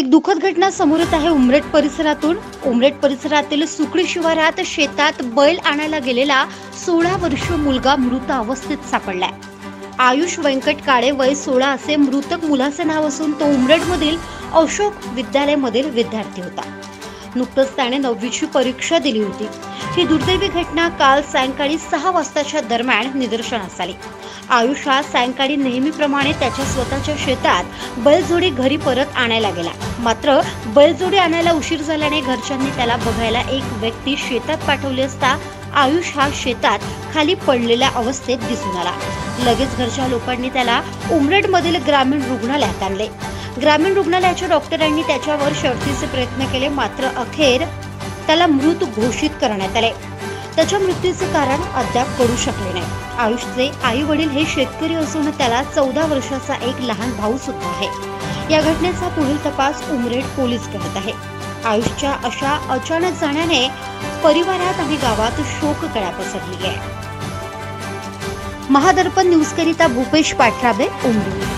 एक दुःखद घटना समोर येत आहे उमरेड परिसरातून। उमरेड परिसरातील सुकळी शिवारात शेतात बैल आणायला गेलेला 16 वर्षीय मुलगा मृत अवस्थेत सापडलाय। आयुष व्यंकट काळे वय 16 असे मृतक मुलाचे नाव असून तो उमरेडमधील अशोक विद्यालयामधील विद्यार्थी होता। नुकतंच त्याने 9वीची परीक्षा दिली होती। ही दुर्दैवी घटना काल सायंकाळी 6 वाजताच्या दरम्यान निदर्शनास आली। आयुष हा सायंकाळी नेहमीप्रमाणे त्याच्या स्वतःच्या शेतात बैलजोडी घरी परत आणायला गेला। मात्र बैलजोडी आणायला उशीर झाल्याने घरच्यांनी त्याला बघायला एक व्यक्ती शेतात पाठवले असता आयुष हा शेतात खाली पडलेल्या अवस्थेत दिसून आला। लगेच घरच्या लोकांनी त्याला उमरेडमधील ग्रामीण रुग्णालयात आणले। ग्रामीण रुग्णालयाच्या डॉक्टरांनी त्याच्यावर शर्थीचे प्रयत्न केले, मात्र अखेर त्याला मृत घोषित करण्यात आले। त्याच्या मृत्यूचे कारण अद्याप कळू शकले नाही। आयुषचे आई वडील हे शेतकरी असून त्याला 14 वर्षाचा एक लहान भाऊ सुद्धा आहे। या घटनेचा पुढील तपास उमरेड पोलीस करत आहे। आयुषच्या अशा अचानक जाण्याने परिवारात आणि गावात शोककळा पसरली आहे। महादर्पण न्यूज करिता भूपेश पाठराबे, उमरेड।